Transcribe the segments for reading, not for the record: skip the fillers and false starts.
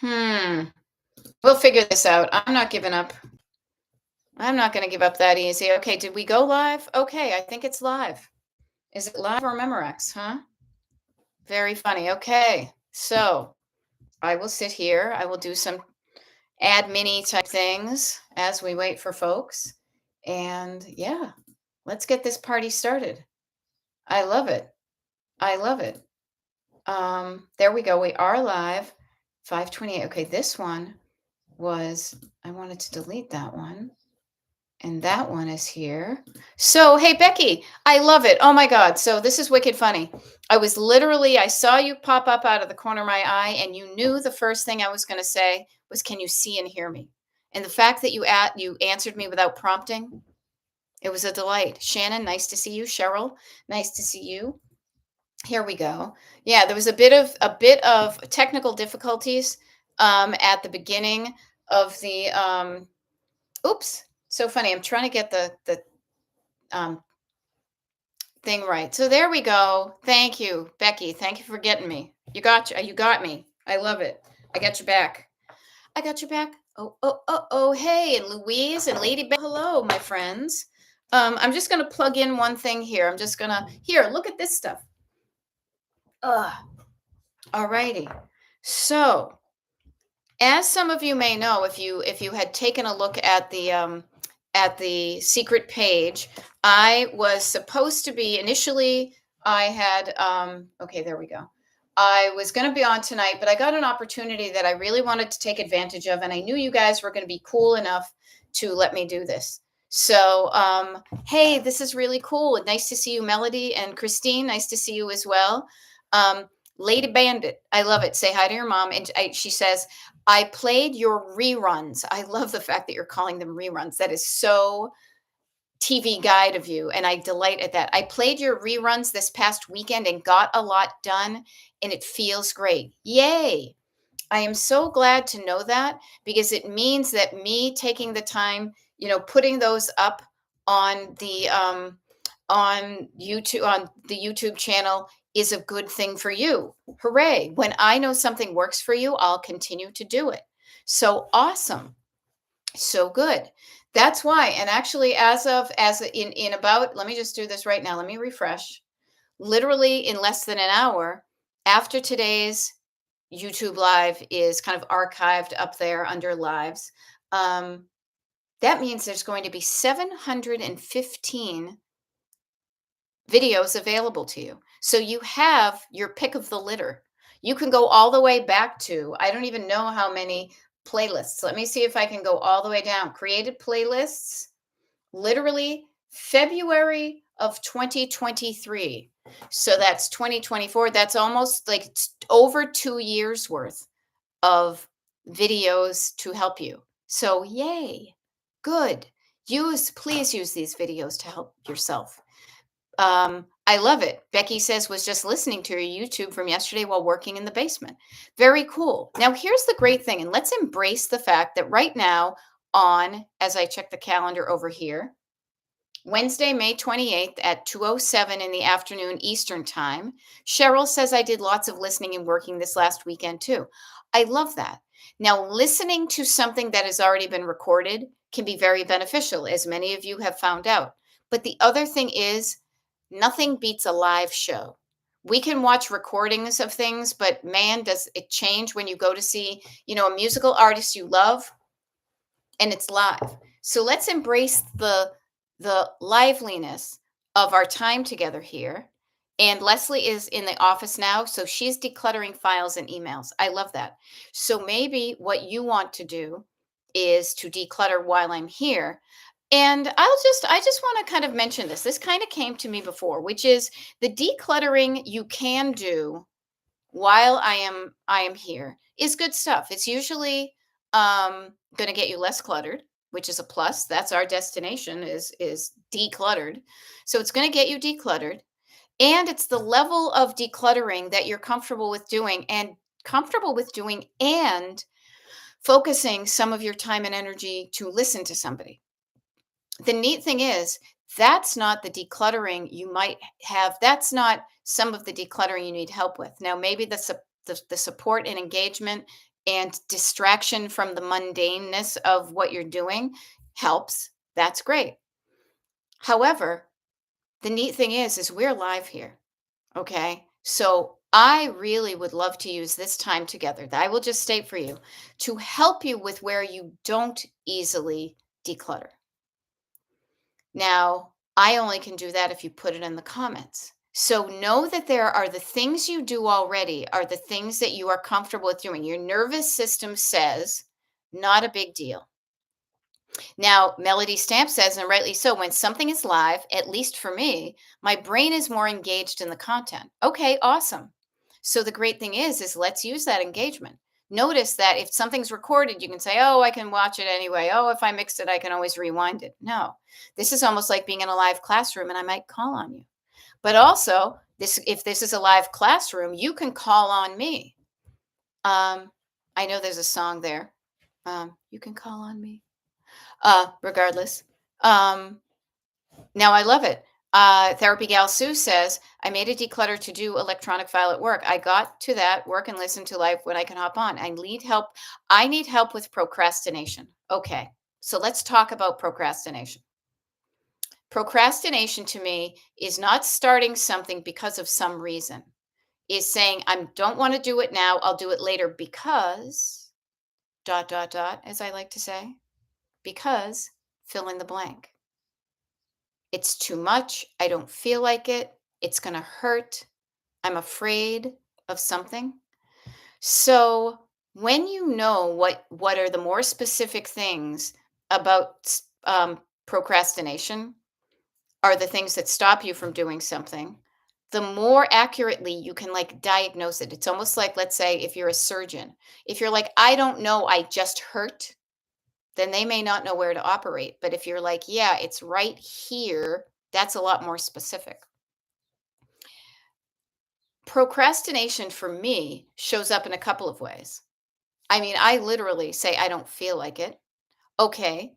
Hmm. We'll figure this out. I'm not giving up. I'm not going to give up that easy. Okay, did we go live? Okay, I think it's live. Is it live or Memorex, huh? Very funny. Okay, so I will sit here. I will do some add mini type things as we wait for folks. And yeah, let's get this party started. I love it. I love it. There we go. We are live. 5:28. Okay, this one was, I wanted to delete that one. And that one is here. So, hey, Becky, I love it. Oh my God. So, this is wicked funny. I saw you pop up out of the corner of my eye, and you knew the first thing I was going to say was, can you see and hear me? And the fact that you answered me without prompting, it was a delight. Shannon, nice to see you. Cheryl, nice to see you. Here we go. Yeah, there was a bit of technical difficulties at the beginning of the oops, so funny. I'm trying to get the um, thing right. So there we go. Thank you, Becky. Thank you for getting me. You got me. I love it. I got your back. I got your back. Oh, oh, oh, oh. Hey, and Louise and Lady Bell. Hello, my friends. I'm just gonna plug in one thing here. I'm just gonna here. Look at this stuff. Alrighty. So, as some of you may know, if you had taken a look at the secret page, I was supposed to be initially. I had okay, there we go. I was going to be on tonight, but I got an opportunity that I really wanted to take advantage of, and I knew you guys were going to be cool enough to let me do this. So, hey, this is really cool. Nice to see you, Melody and Christine. Nice to see you as well. Um, Lady Bandit, I love it. Say hi to your mom, and she says, I played your reruns. I love the fact that you're calling them reruns. That is so TV guide of you, and I delight at that. I played your reruns this past weekend and got a lot done, and it feels great. Yay! I am so glad to know that because it means that me taking the time, putting those up on the YouTube channel is a good thing for you. Hooray. When I know something works for you, I'll continue to do it. So awesome. So good. That's why. And actually, in about, let me just do this right now. Let me refresh. Literally in less than an hour after today's YouTube live is kind of archived up there under lives. Um, that means there's going to be 715 videos available to you. So you have your pick of the litter. You can go all the way back to, I don't even know how many playlists. Let me see if I can go all the way down. Created playlists, literally February of 2023. So that's 2024. That's almost like over 2 years worth of videos to help you. So yay, good. Please use these videos to help yourself. I love it. Becky says was just listening to your YouTube from yesterday while working in the basement. Very cool. Now here's the great thing, and let's embrace the fact that right now as I check the calendar over here, Wednesday, May 28th at 2:07 in the afternoon Eastern Time. Cheryl says I did lots of listening and working this last weekend too. I love that. Now, listening to something that has already been recorded can be very beneficial, as many of you have found out. But the other thing is, nothing beats a live show. We can watch recordings of things, but man, does it change when you go to see, a musical artist you love and it's live. So let's embrace the liveliness of our time together here. And Leslie is in the office now, so she's decluttering files and emails. I love that. So maybe what you want to do is to declutter while I'm here. And I just want to kind of mention this. This kind of came to me before, which is the decluttering you can do while I am here is good stuff. It's usually going to get you less cluttered, which is a plus. That's our destination is decluttered. So it's going to get you decluttered, and it's the level of decluttering that you're comfortable with doing and focusing some of your time and energy to listen to somebody. The neat thing is that's not the decluttering you might have. That's not some of the decluttering you need help with. Now, maybe the support and engagement and distraction from the mundaneness of what you're doing helps. That's great. However, the neat thing is we're live here. Okay. So I really would love to use this time together that I will just state for you to help you with where you don't easily declutter. Now, I only can do that if you put it in the comments. So know that there are the things you do already are the things that you are comfortable with doing. Your nervous system says, not a big deal. Now, Melody Stamp says, and rightly so, when something is live, at least for me, my brain is more engaged in the content. Okay, awesome. So the great thing is let's use that engagement. Notice that if something's recorded, you can say, oh, I can watch it anyway. Oh, if I mixed it, I can always rewind it. No, this is almost like being in a live classroom and I might call on you. But also, if this is a live classroom, you can call on me. I know there's a song there. You can call on me. Regardless. Um, Now I love it. Therapy Gal Sue says, I made a declutter to do electronic file at work. I got to that work and listen to live when I can hop on. I need help. I need help with procrastination. Okay. So let's talk about procrastination. Procrastination to me is not starting something because of some reason. Is saying I don't want to do it now. I'll do it later because dot dot dot as I like to say, because fill in the blank. It's too much. I don't feel like it. It's going to hurt. I'm afraid of something. So, when you know what are the more specific things about procrastination are the things that stop you from doing something, the more accurately you can like diagnose it. It's almost like, let's say, if you're a surgeon, if you're like, I don't know, I just hurt, then they may not know where to operate. But if you're like, yeah, it's right here, that's a lot more specific. Procrastination for me shows up in a couple of ways. I mean, I literally say, I don't feel like it. Okay.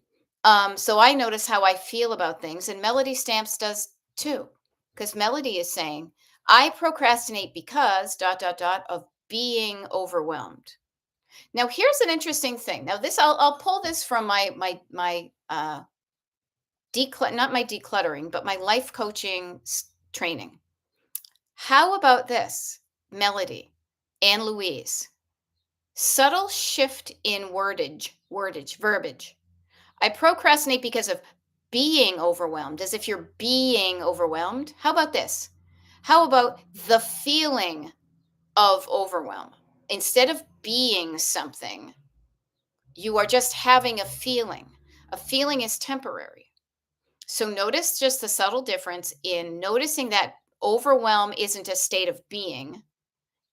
So I notice how I feel about things, and Melody Stamps does too. Because Melody is saying, I procrastinate because dot dot dot of being overwhelmed. Now, here's an interesting thing. Now, this I'll pull this from my not my decluttering, but my life coaching training. How about this, Melody and Louise? Subtle shift in verbiage. I procrastinate because of being overwhelmed, as if you're being overwhelmed. How about this? How about the feeling of overwhelm? Instead of being something, you are just having a feeling. A feeling is temporary. So notice just the subtle difference in noticing that overwhelm isn't a state of being,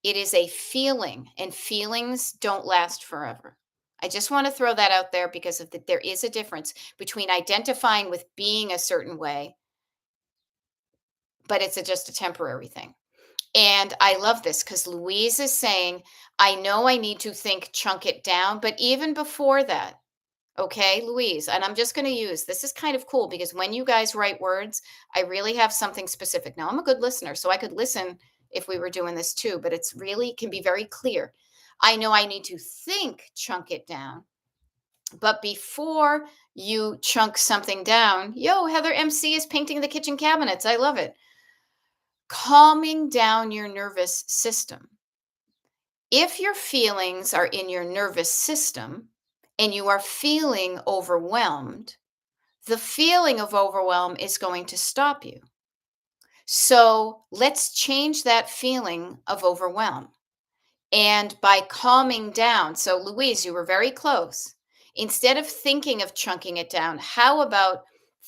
it is a feeling, and feelings don't last forever. I just want to throw that out there because there is a difference between identifying with being a certain way, but it's just a temporary thing. And I love this because Louise is saying, I know I need to think, chunk it down, but even before that, okay, Louise, and I'm just going to use this is kind of cool because when you guys write words, I really have something specific. Now, I'm a good listener, so I could listen if we were doing this too, but it's really can be very clear. I know I need to think, chunk it down, but before you chunk something down, yo, Heather MC is painting the kitchen cabinets. I love it. Calming down your nervous system. If your feelings are in your nervous system and you are feeling overwhelmed, the feeling of overwhelm is going to stop you. So let's change that feeling of overwhelm. And by calming down, so Louise, you were very close. Instead of thinking of chunking it down, how about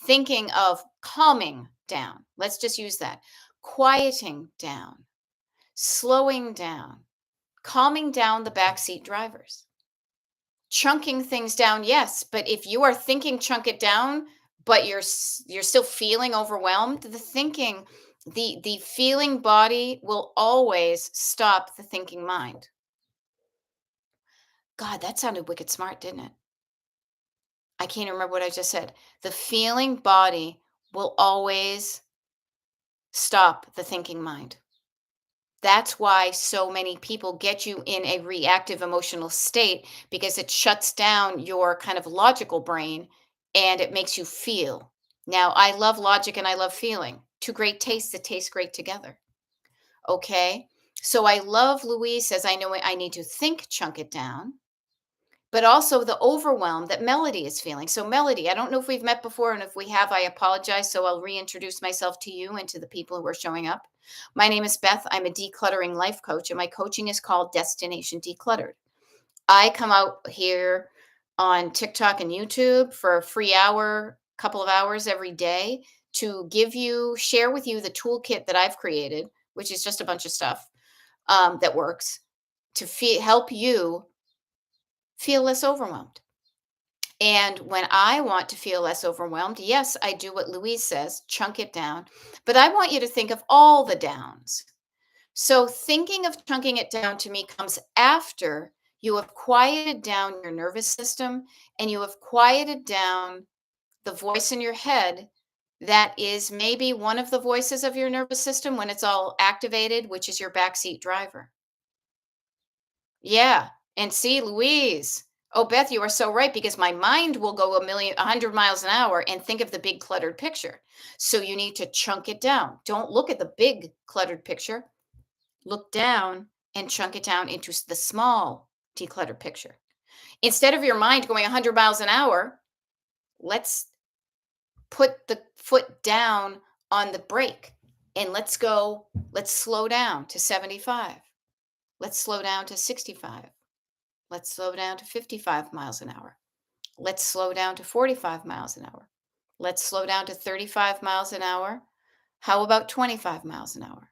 thinking of calming down? Let's just use that. Quieting down, slowing down, calming down the backseat drivers. Chunking things down, yes, but if you are thinking chunk it down, but you're still feeling overwhelmed, the feeling body will always stop the thinking mind. God, that sounded wicked smart, didn't it? I can't remember what I just said. The feeling body will always stop the thinking mind. That's why so many people get you in a reactive emotional state because it shuts down your kind of logical brain and it makes you feel. Now, I love logic and I love feeling. Two great tastes that taste great together. Okay. So I love Louise says, I know I need to think, chunk it down, but also the overwhelm that Melody is feeling. So, Melody, I don't know if we've met before, and if we have, I apologize. So, I'll reintroduce myself to you and to the people who are showing up. My name is Beth. I'm a decluttering life coach, and my coaching is called Destination Decluttered. I come out here on TikTok and YouTube for a free hour, couple of hours every day to share with you the toolkit that I've created, which is just a bunch of stuff that works to help you feel less overwhelmed. And when I want to feel less overwhelmed, yes, I do what Louise says, chunk it down. But I want you to think of all the downs. So thinking of chunking it down to me comes after you have quieted down your nervous system and you have quieted down the voice in your head that is maybe one of the voices of your nervous system when it's all activated, which is your backseat driver. Yeah. And see, Louise. Oh, Beth, you are so right because my mind will go 100 miles an hour and think of the big cluttered picture. So you need to chunk it down. Don't look at the big cluttered picture. Look down and chunk it down into the small decluttered picture. Instead of your mind going 100 miles an hour, let's put the foot down on the brake and let's slow down to 75. Let's slow down to 65. Let's slow down to 55 miles an hour. Let's slow down to 45 miles an hour. Let's slow down to 35 miles an hour. How about 25 miles an hour?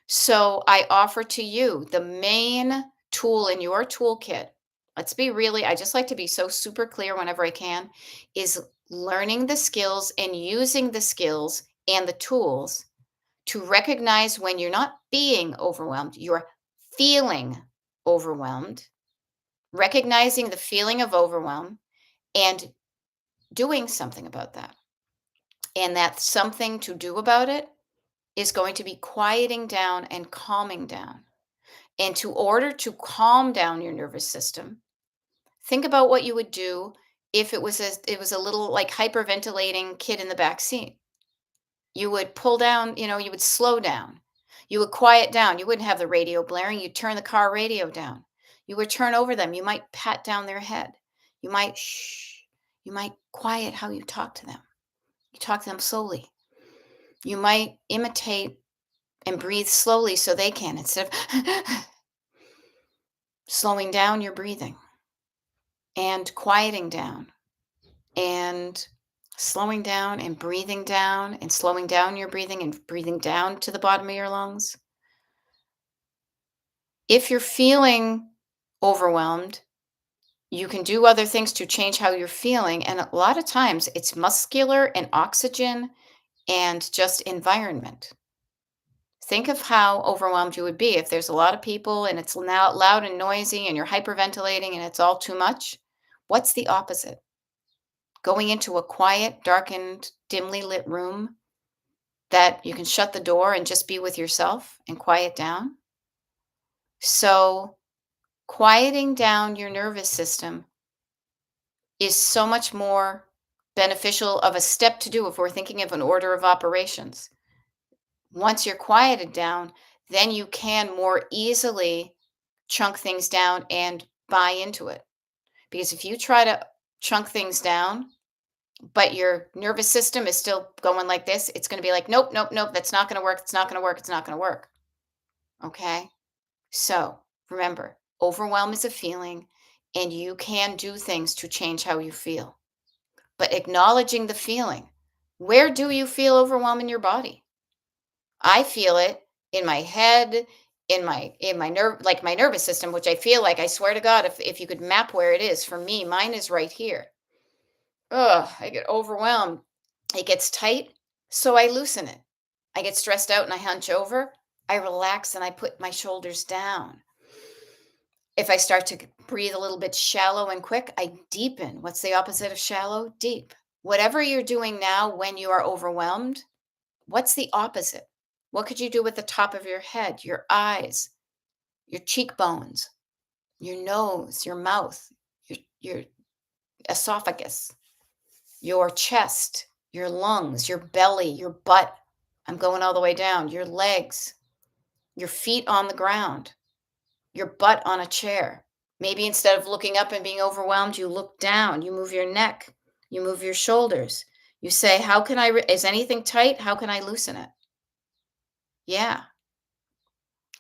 So I offer to you the main tool in your toolkit. I just like to be so super clear whenever I can, is learning the skills and using the skills and the tools to recognize when you're not being overwhelmed, you're feeling overwhelmed, recognizing the feeling of overwhelm and doing something about that. And that something to do about it is going to be quieting down and calming down. And to order to calm down your nervous system, think about what you would do if it was a little like hyperventilating kid in the back seat. You would pull down, you would slow down. You would quiet down. You wouldn't have the radio blaring. You'd turn the car radio down. You would turn over them. You might pat down their head. You might shh. You might quiet how you talk to them. You talk to them slowly. You might imitate and breathe slowly so they can instead of slowing down your breathing and quieting down and slowing down and breathing down and slowing down your breathing and breathing down to the bottom of your lungs. If you're feeling overwhelmed, you can do other things to change how you're feeling. And a lot of times it's muscular and oxygen and just environment. Think of how overwhelmed you would be if there's a lot of people and it's now loud and noisy and you're hyperventilating and it's all too much. What's the opposite? Going into a quiet, darkened, dimly lit room that you can shut the door and just be with yourself and quiet down. So, quieting down your nervous system is so much more beneficial of a step to do if we're thinking of an order of operations. Once you're quieted down, then you can more easily chunk things down and buy into it. Because if you try to chunk things down, but your nervous system is still going like this, it's going to be like, nope, nope, nope, that's not going to work. It's not going to work. It's not going to work. Okay. So remember, overwhelm is a feeling, and you can do things to change how you feel. But acknowledging the feeling, where do you feel overwhelm in your body? I feel it in my head, in my nerve, like my nervous system, which I feel like, I swear to God, if you could map where it is for me, mine is right here. Ugh, I get overwhelmed. It gets tight, so I loosen it. I get stressed out and I hunch over. I relax and I put my shoulders down. If I start to breathe a little bit shallow and quick, I deepen. What's the opposite of shallow? Deep. Whatever you're doing now when you are overwhelmed, what's the opposite? What could you do with the top of your head, your eyes, your cheekbones, your nose, your mouth, your esophagus, your chest, your lungs, your belly, your butt? I'm going all the way down, your legs, your feet on the ground, your butt on a chair. Maybe instead of looking up and being overwhelmed, you look down, you move your neck, you move your shoulders. You say, how can is anything tight? How can I loosen it? Yeah.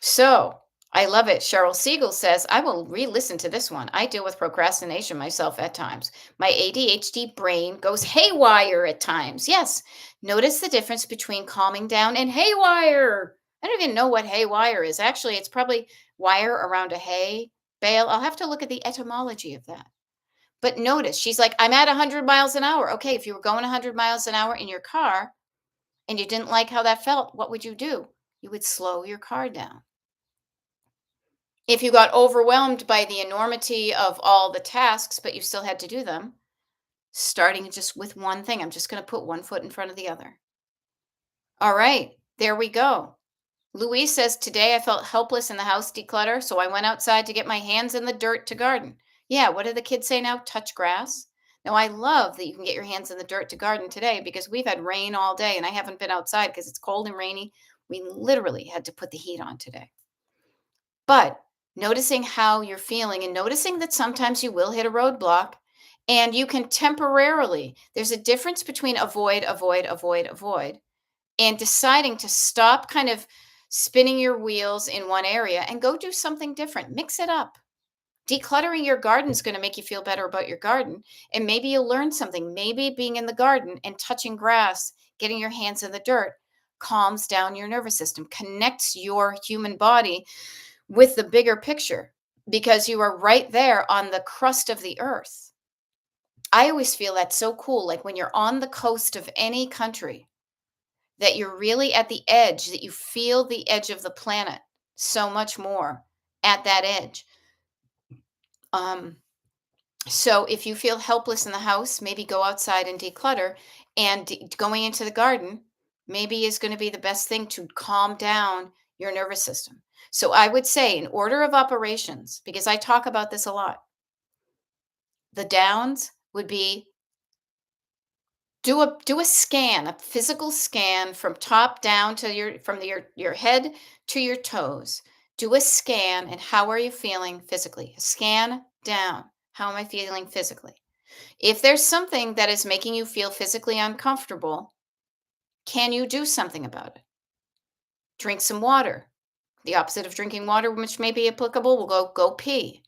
So I love it. Cheryl Siegel says, I will re listen to this one. I deal with procrastination myself at times. My ADHD brain goes haywire at times. Yes. Notice the difference between calming down and haywire. I don't even know what haywire is. Actually, it's probably wire around a hay bale. I'll have to look at the etymology of that. But notice, she's like, I'm at 100 miles an hour. Okay, if you were going 100 miles an hour in your car and you didn't like how that felt, what would you do? You would slow your car down. If you got overwhelmed by the enormity of all the tasks, but you still had to do them, starting just with one thing, I'm just going to put one foot in front of the other. All right, there we go. Louise says, today I felt helpless in the house declutter, so I went outside to get my hands in the dirt to garden. Yeah, what do the kids say now? Touch grass. Now, I love that you can get your hands in the dirt to garden today because we've had rain all day and I haven't been outside because it's cold and rainy. We literally had to put the heat on today. But noticing how you're feeling and noticing that sometimes you will hit a roadblock and you can temporarily, there's a difference between avoid, and deciding to stop kind of spinning your wheels in one area and go do something different. Mix it up. Decluttering your garden is going to make you feel better about your garden. And maybe you'll learn something. Maybe being in the garden and touching grass, getting your hands in the dirt, calms down your nervous system, connects your human body with the bigger picture because you are right there on the crust of the earth. I always feel that's so cool. Like when you're on the coast of any country, that you're really at the edge, that you feel the edge of the planet so much more at that edge. Um, so if you feel helpless in the house, maybe go outside and declutter. And going into the garden maybe is going to be the best thing to calm down your nervous system. So I would say, in order of operations, because I talk about this a lot, the downs would be do a scan, a physical scan from top down to your head to your toes. Do a scan and how are you feeling physically? Scan down. How am I feeling physically? If there's something that is making you feel physically uncomfortable, can you do something about it? Drink some water. The opposite of drinking water, which may be applicable, will go pee.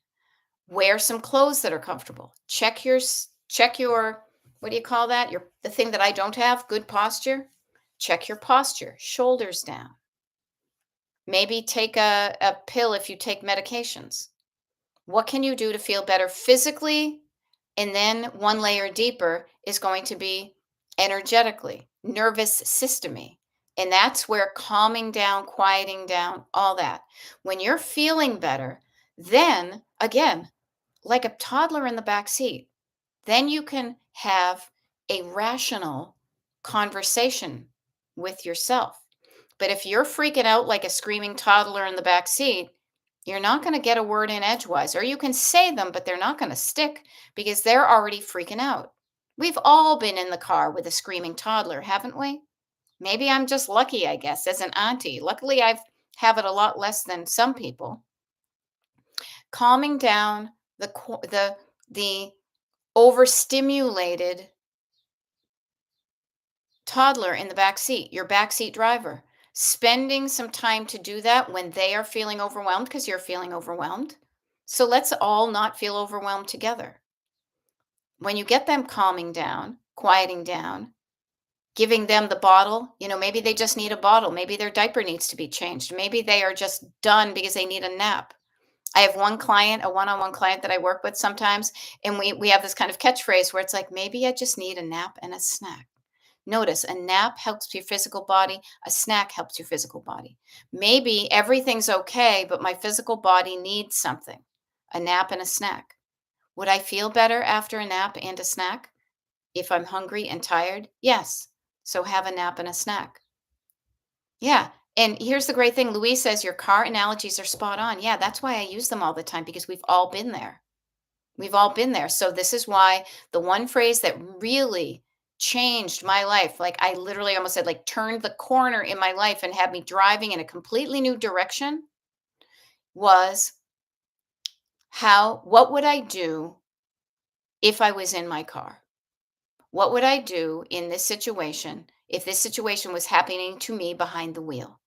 Wear some clothes that are comfortable. Check your what do you call that? Your the thing that I don't have, good posture. Check your posture, shoulders down. Maybe take a pill if you take medications. What can you do to feel better physically? And then one layer deeper is going to be energetically, nervous systemy. And that's where calming down, quieting down, all that. When you're feeling better, then again, like a toddler in the back seat, then you can have a rational conversation with yourself. But if you're freaking out like a screaming toddler in the back seat, you're not going to get a word in edgewise, or you can say them, but they're not going to stick because they're already freaking out. We've all been in the car with a screaming toddler, haven't we? Maybe I'm just lucky, I guess, as an auntie. Luckily, I've have it a lot less than some people. Calming down the overstimulated toddler in the back seat, your backseat driver, spending some time to do that when they are feeling overwhelmed because you're feeling overwhelmed. So let's all not feel overwhelmed together. When you get them calming down, quieting down, giving them the bottle, maybe they just need a bottle. Maybe their diaper needs to be changed. Maybe they are just done because they need a nap. I have one client, a one-on-one client that I work with sometimes, and we have this kind of catchphrase where it's like, maybe I just need a nap and a snack. Notice a nap helps your physical body, a snack helps your physical body. Maybe everything's okay, but my physical body needs something, a nap and a snack. Would I feel better after a nap and a snack if I'm hungry and tired? Yes. So have a nap and a snack. Yeah. And here's the great thing, Louise says your car analogies are spot on. Yeah, that's why I use them all the time because we've all been there. We've all been there. So this is why the one phrase that really changed my life, like I literally almost said, like turned the corner in my life and had me driving in a completely new direction was what would I do if I was in my car? What would I do in this situation if this situation was happening to me behind the wheel?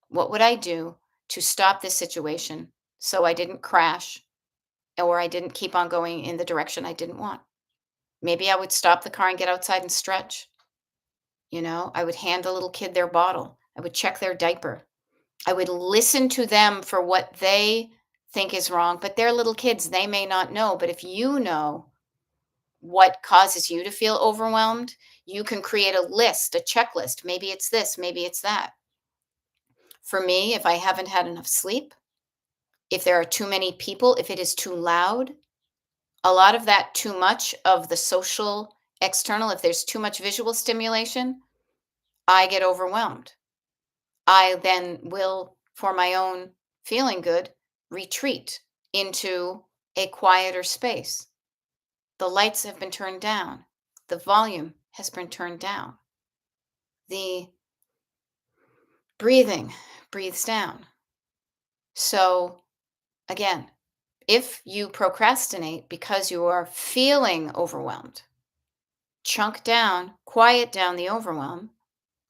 What would I do to stop this situation so I didn't crash or I didn't keep on going in the direction I didn't want? Maybe I would stop the car and get outside and stretch. I would hand the little kid their bottle. I would check their diaper. I would listen to them for what they think is wrong, but they're little kids. They may not know. But if you know what causes you to feel overwhelmed, you can create a list, a checklist. Maybe it's this, maybe it's that. For me, if I haven't had enough sleep, if there are too many people, if it is too loud, a lot of that too much of the social external, if there's too much visual stimulation, I get overwhelmed. I then will, for my own feeling good, retreat into a quieter space. The lights have been turned down. The volume has been turned down. The breathing breathes down. So, again, if you procrastinate because you are feeling overwhelmed, chunk down, quiet down the overwhelm.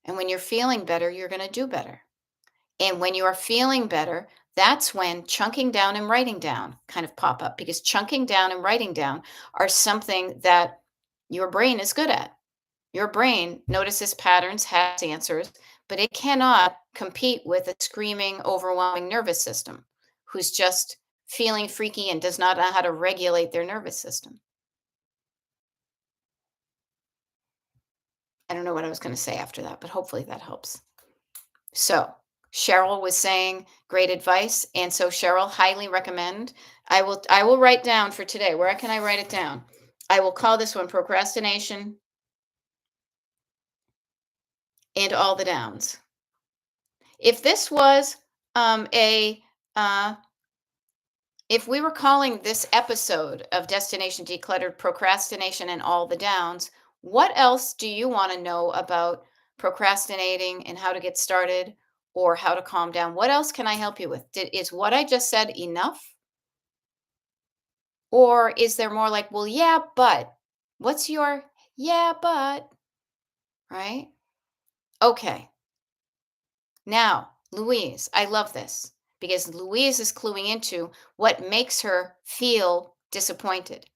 And when you're feeling better, you're going to do better. And when you are feeling better, that's when chunking down and writing down kind of pop up because chunking down and writing down are something that your brain is good at. Your brain notices patterns, has answers, but it cannot compete with a screaming, overwhelming nervous system who's just feeling freaky and does not know how to regulate their nervous system. I don't know what I was going to say after that, but hopefully that helps. So, Cheryl was saying great advice, and so Cheryl, highly recommend. I will write down for today. Where can I write it down? I will call this one procrastination and all the downs. If this was a if we were calling this episode of Destination Decluttered procrastination and all the downs, what else do you want to know about procrastinating and how to get started or how to calm down? What else can I help you with? Is what I just said enough? Or is there more like, well, yeah, but what's your yeah, but, right? Okay. Now, Louise, I love this because Louise is cluing into what makes her feel disappointed.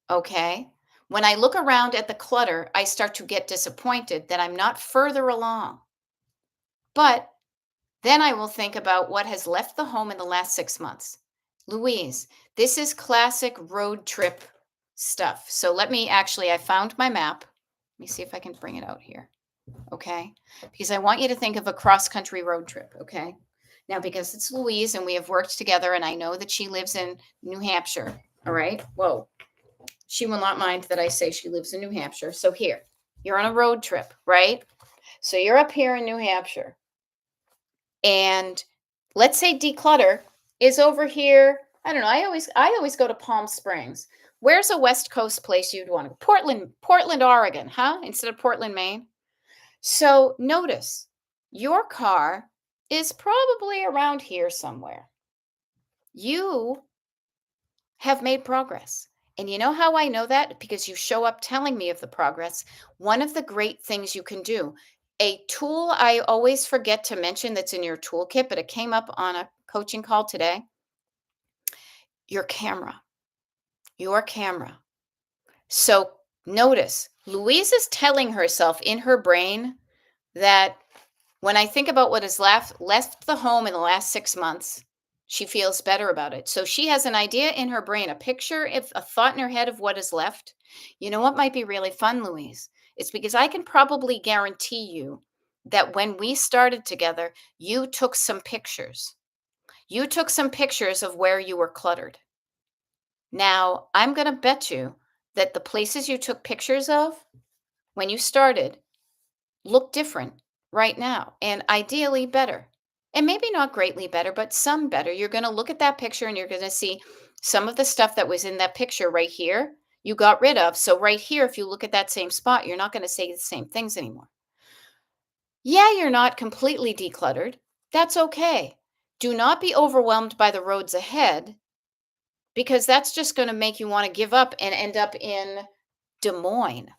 Okay. When I look around at the clutter, I start to get disappointed that I'm not further along. But then I will think about what has left the home in the last 6 months. Louise, this is classic road trip stuff. So I found my map. Let me see if I can bring it out here. Okay. Because I want you to think of a cross country road trip. Okay. Now, because it's Louise and we have worked together and I know that she lives in New Hampshire. All right. Whoa. She will not mind that I say she lives in New Hampshire. So here, you're on a road trip, right? So you're up here in New Hampshire. And let's say declutter is over here. I don't know. I always go to Palm Springs. Where's a West Coast place you'd want to go? Portland, Oregon, huh? Instead of Portland, Maine. So notice your car is probably around here somewhere. You have made progress. And you know how I know that? Because you show up telling me of the progress. One of the great things you can do, a tool I always forget to mention that's in your toolkit, but it came up on a coaching call today, your camera. Your camera. So notice Louise is telling herself in her brain that when I think about what has left the home in the last 6 months, she feels better about it. So she has an idea in her brain, a picture, if a thought in her head of what is left. You know what might be really fun, Louise? It's because I can probably guarantee you that when we started together, you took some pictures. You took some pictures of where you were cluttered. Now, I'm going to bet you that the places you took pictures of when you started look different right now, and ideally better. And maybe not greatly better, but some better. You're going to look at that picture and you're going to see some of the stuff that was in that picture right here, you got rid of. So, right here, if you look at that same spot, you're not going to say the same things anymore. Yeah, you're not completely decluttered. That's okay. Do not be overwhelmed by the roads ahead because that's just going to make you want to give up and end up in Des Moines.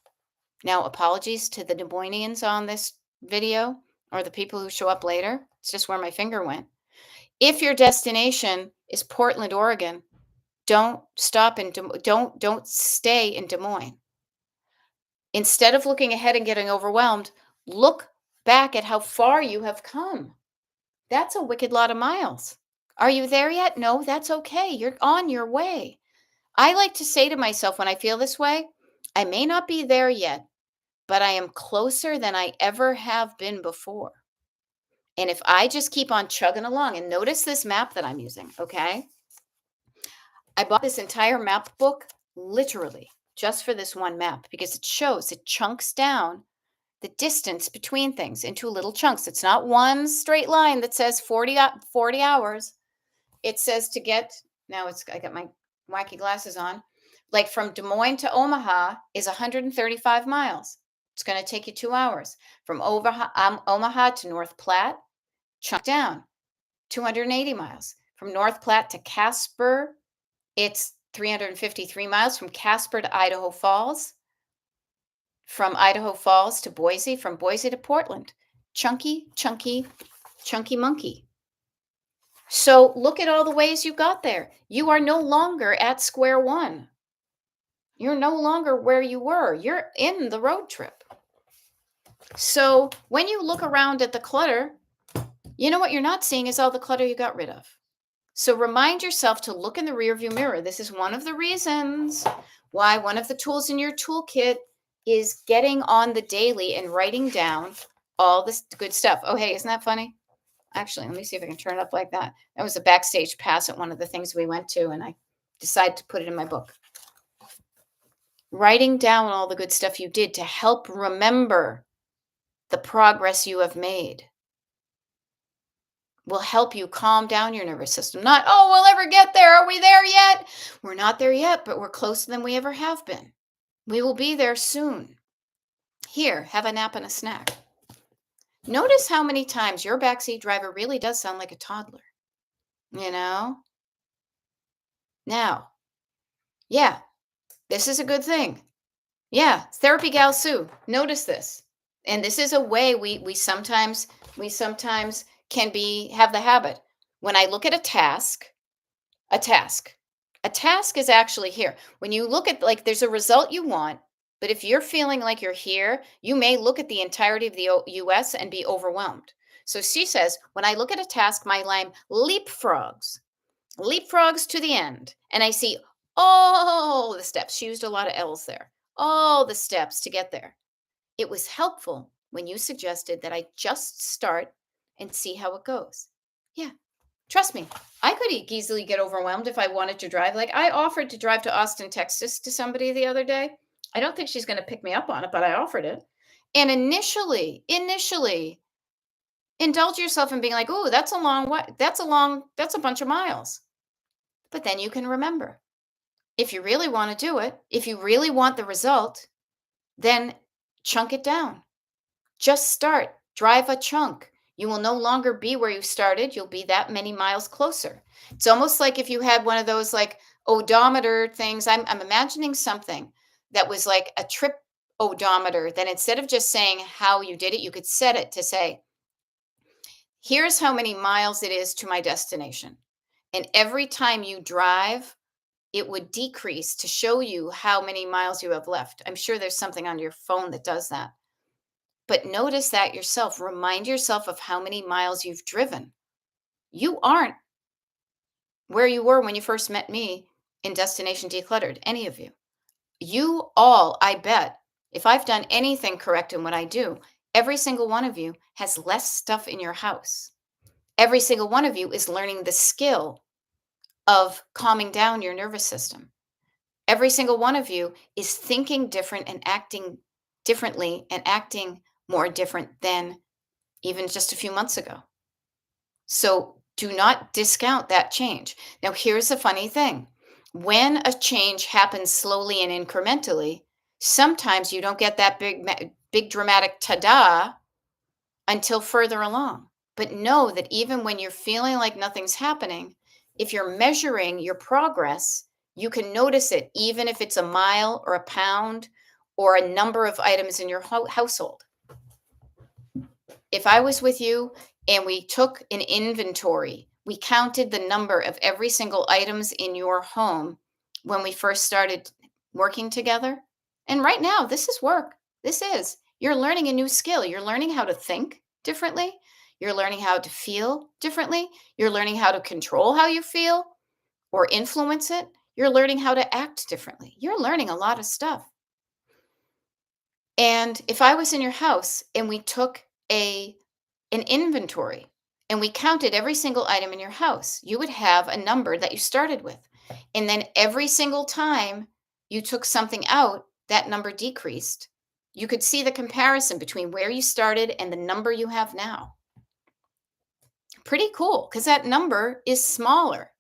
Now, apologies to the Des Moinesians on this video or the people who show up later. It's just where my finger went. If your destination is Portland, Oregon, don't stop in don't stay in Des Moines. Instead of looking ahead and getting overwhelmed, look back at how far you have come. That's a wicked lot of miles. Are you there yet? No, that's okay. You're on your way. I like to say to myself when I feel this way, I may not be there yet, but I am closer than I ever have been before. And if I just keep on chugging along, and notice this map that I'm using, okay? I bought this entire map book literally just for this one map because it chunks down the distance between things into little chunks. It's not one straight line that says 40 hours. It says to get, now I got my wacky glasses on, like from Des Moines to Omaha is 135 miles. It's going to take you 2 hours. From Omaha to North Platte, chunk down, 280 miles. From North Platte to Casper, it's 353 miles. From Casper to Idaho Falls, from Idaho Falls to Boise, from Boise to Portland. Chunky, chunky, chunky monkey. So look at all the ways you got there. You are no longer at square one. You're no longer where you were. You're in the road trip. So when you look around at the clutter, you know what you're not seeing is all the clutter you got rid of. So remind yourself to look in the rearview mirror. This is one of the reasons why one of the tools in your toolkit is getting on the daily and writing down all this good stuff. Oh, hey, isn't that funny? Actually, let me see if I can turn it up like that. That was a backstage pass at one of the things we went to, and I decided to put it in my book. Writing down all the good stuff you did to help remember the progress you have made will help you calm down your nervous system. Not, oh, we'll ever get there. Are we there yet? We're not there yet, but we're closer than we ever have been. We will be there soon. Here, have a nap and a snack. Notice how many times your backseat driver really does sound like a toddler. You know? Now, yeah, this is a good thing. Yeah, therapy gal Sue. Notice this. And this is a way we sometimes can have the habit. When I look at a task, a task. A task is actually here. When you look at, like, there's a result you want, but if you're feeling like you're here, you may look at the entirety of the US and be overwhelmed. So she says, when I look at a task, my line leapfrogs to the end. And I see all the steps. She used a lot of L's there. All the steps to get there. It was helpful when you suggested that I just start and see how it goes. Yeah, trust me, I could easily get overwhelmed if I wanted to drive. Like, I offered to drive to Austin, Texas to somebody the other day. I don't think she's going to pick me up on it, but I offered it. And initially, indulge yourself in being like, oh, that's a long way. That's a bunch of miles. But then you can remember, if you really want to do it, if you really want the result, then chunk it down. Just start, drive a chunk. You will no longer be where you started. You'll be that many miles closer. It's almost like if you had one of those like odometer things. I'm imagining something that was like a trip odometer. Then instead of just saying how you did it, you could set it to say, here's how many miles it is to my destination. And every time you drive, it would decrease to show you how many miles you have left. I'm sure there's something on your phone that does that. But notice that yourself. Remind yourself of how many miles you've driven. You aren't where you were when you first met me in Destination Decluttered, any of you. You all, I bet, if I've done anything correct in what I do, every single one of you has less stuff in your house. Every single one of you is learning the skill of calming down your nervous system. Every single one of you is thinking different and acting differently and acting more different than even just a few months ago. So do not discount that change. Now, here's the funny thing: when a change happens slowly and incrementally, sometimes you don't get that big dramatic ta-da until further along. But know that even when you're feeling like nothing's happening, if you're measuring your progress, you can notice it, even if it's a mile or a pound or a number of items in your household. If I was with you and we took an inventory, we counted the number of every single items in your home when we first started working together. And right now, this is work. This is. You're learning a new skill. You're learning how to think differently. You're learning how to feel differently. You're learning how to control how you feel or influence it. You're learning how to act differently. You're learning a lot of stuff. And if I was in your house and we took an inventory and we counted every single item in your house, you would have a number that you started with. And then every single time you took something out, that number decreased. You could see the comparison between where you started and the number you have now. Pretty cool because that number is smaller.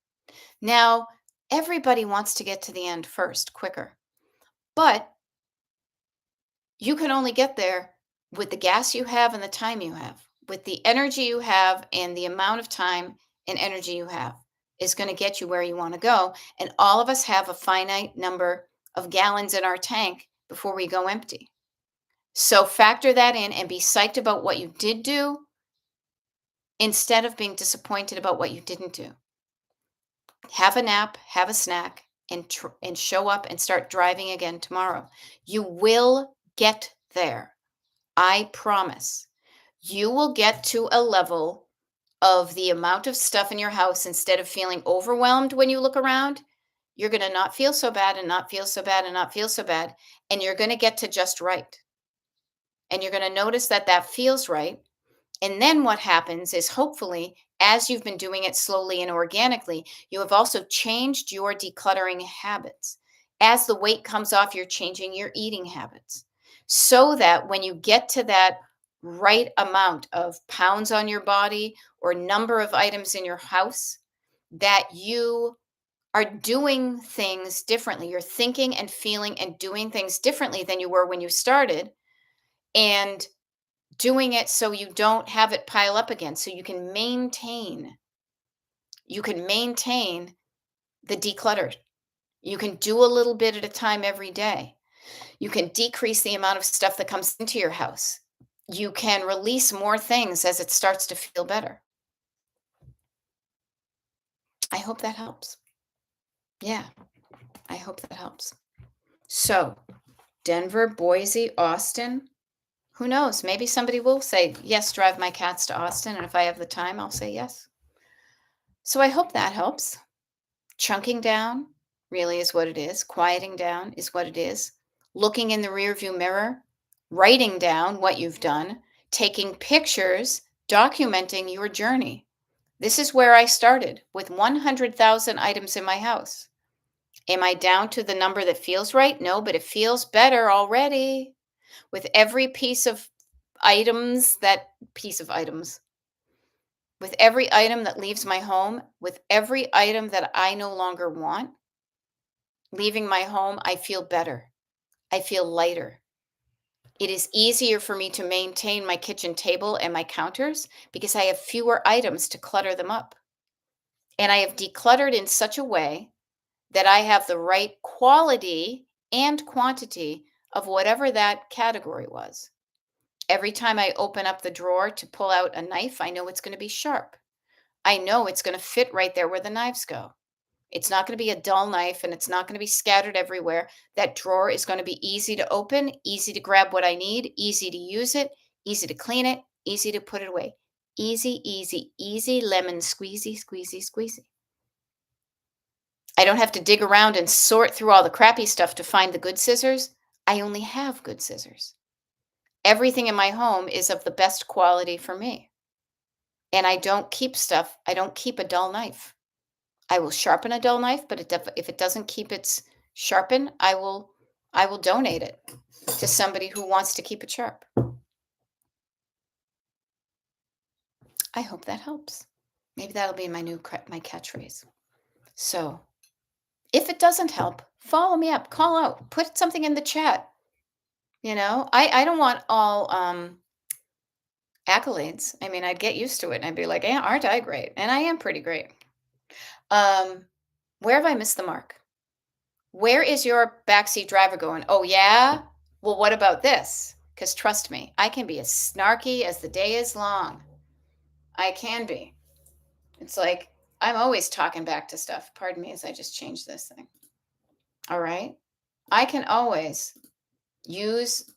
Now, everybody wants to get to the end first, quicker. But you can only get there with the gas you have and the time you have. With the energy you have and the amount of time and energy you have is going to get you where you want to go. And all of us have a finite number of gallons in our tank before we go empty. So factor that in and be psyched about what you did do instead of being disappointed about what you didn't do. Have a nap, have a snack, and show up and start driving again tomorrow. You will get there. I promise. You will get to a level of the amount of stuff in your house. Instead of feeling overwhelmed when you look around, you're going to not feel so bad and not feel so bad and not feel so bad. And you're going to get to just right. And you're going to notice that that feels right. And then what happens is, hopefully, as you've been doing it slowly and organically, you have also changed your decluttering habits. As the weight comes off, you're changing your eating habits so that when you get to that right amount of pounds on your body or number of items in your house, that you are doing things differently. You're thinking and feeling and doing things differently than you were when you started. And doing it so you don't have it pile up again, so you can maintain the declutter. You can do a little bit at a time every day. You can decrease the amount of stuff that comes into your house. You can release more things as it starts to feel better. I hope that helps. Yeah, I hope that helps. So, Denver, Boise, Austin, who knows? Maybe somebody will say, yes, drive my cats to Austin. And if I have the time, I'll say yes. So I hope that helps. Chunking down really is what it is. Quieting down is what it is. Looking in the rearview mirror, writing down what you've done, taking pictures, documenting your journey. This is where I started with 100,000 items in my house. Am I down to the number that feels right? No, but it feels better already. With every piece of items, with every item that leaves my home, with every item that I no longer want, leaving my home, I feel better. I feel lighter. It is easier for me to maintain my kitchen table and my counters because I have fewer items to clutter them up. And I have decluttered in such a way that I have the right quality and quantity of whatever that category was. Every time I open up the drawer to pull out a knife, I know it's going to be sharp. I know it's going to fit right there where the knives go. It's not going to be a dull knife and it's not going to be scattered everywhere. That drawer is going to be easy to open, easy to grab what I need, easy to use it, easy to clean it, easy to put it away. Easy, easy, easy lemon squeezy, squeezy, squeezy. I don't have to dig around and sort through all the crappy stuff to find the good scissors. I only have good scissors. Everything in my home is of the best quality for me. And I don't keep stuff. I don't keep a dull knife. I will sharpen a dull knife, but if it doesn't keep its sharpen, I will donate it to somebody who wants to keep it sharp. I hope that helps. Maybe that'll be my my catchphrase. So, if it doesn't help, follow me up, call out, put something in the chat. I don't want all accolades. I mean, I'd get used to it and I'd be like, aren't I great? And I am pretty great. Um, where have I missed the mark? Where is your backseat driver going? Oh, yeah? Well, what about this? Because trust me, I can be as snarky as the day is long. I can be. It's like I'm always talking back to stuff. Pardon me as I just changed this thing. All right. I can always use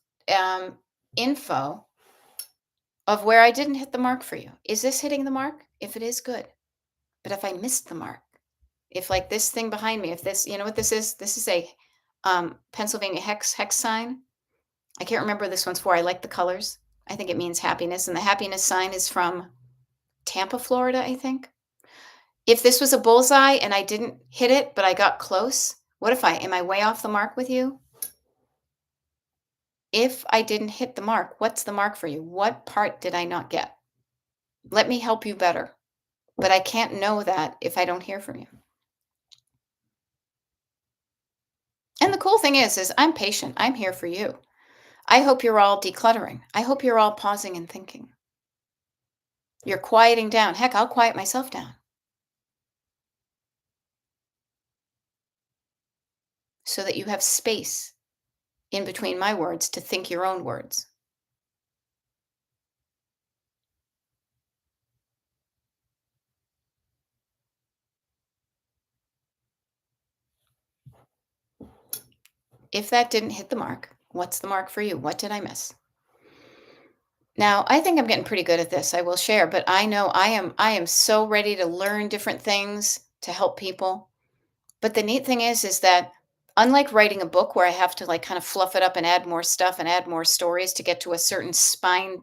info of where I didn't hit the mark for you. Is this hitting the mark? If it is, good. But if I missed the mark, if like this thing behind me, if this, you know what this is? This is a Pennsylvania hex sign. I can't remember what this one's for. I like the colors. I think it means happiness. And the happiness sign is from Tampa, Florida, I think. If this was a bullseye and I didn't hit it, but I got close, what if am I way off the mark with you? If I didn't hit the mark, what's the mark for you? What part did I not get? Let me help you better. But I can't know that if I don't hear from you. And the cool thing is I'm patient. I'm here for you. I hope you're all decluttering. I hope you're all pausing and thinking. You're quieting down. Heck, I'll quiet myself down so that you have space in between my words to think your own words. If that didn't hit the mark, what's the mark for you? What did I miss? Now, I think I'm getting pretty good at this. I will share, but I know I am so ready to learn different things to help people. But the neat thing is that unlike writing a book where I have to like kind of fluff it up and add more stuff and add more stories to get to a certain spine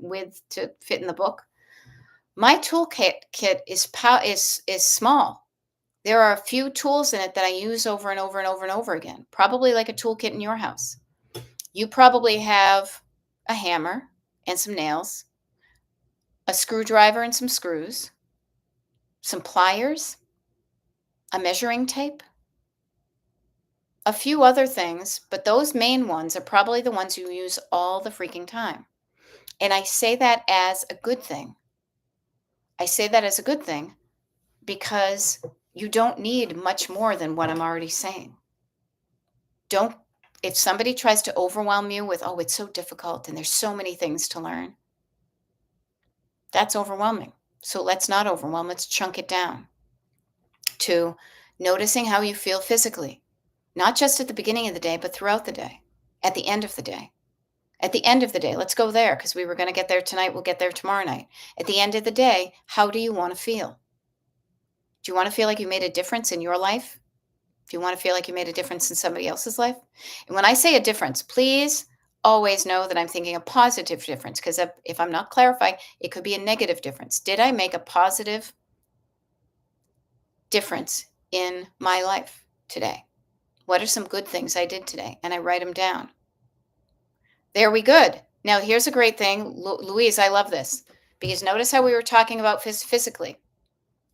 width to fit in the book, my toolkit is small. There are a few tools in it that I use over and over and over and over again, probably like a toolkit in your house. You probably have a hammer and some nails, a screwdriver and some screws, some pliers, a measuring tape, a few other things, but those main ones are probably the ones you use all the freaking time. And I say that as a good thing. I say that as a good thing because you don't need much more than what I'm already saying. Don't, if somebody tries to overwhelm you with, oh, it's so difficult and there's so many things to learn, that's overwhelming. So let's not overwhelm, let's chunk it down to noticing how you feel physically, not just at the beginning of the day, but throughout the day, at the end of the day. At the end of the day, let's go there because we were going to get there tonight. We'll get there tomorrow night. At the end of the day, how do you want to feel? Do you want to feel like you made a difference in your life? Do you want to feel like you made a difference in somebody else's life? And when I say a difference, please always know that I'm thinking a positive difference because if I'm not clarifying, it could be a negative difference. Did I make a positive difference in my life today? What are some good things I did today? And I write them down. There we good. Now here's a great thing. Louise, I love this because notice how we were talking about physically.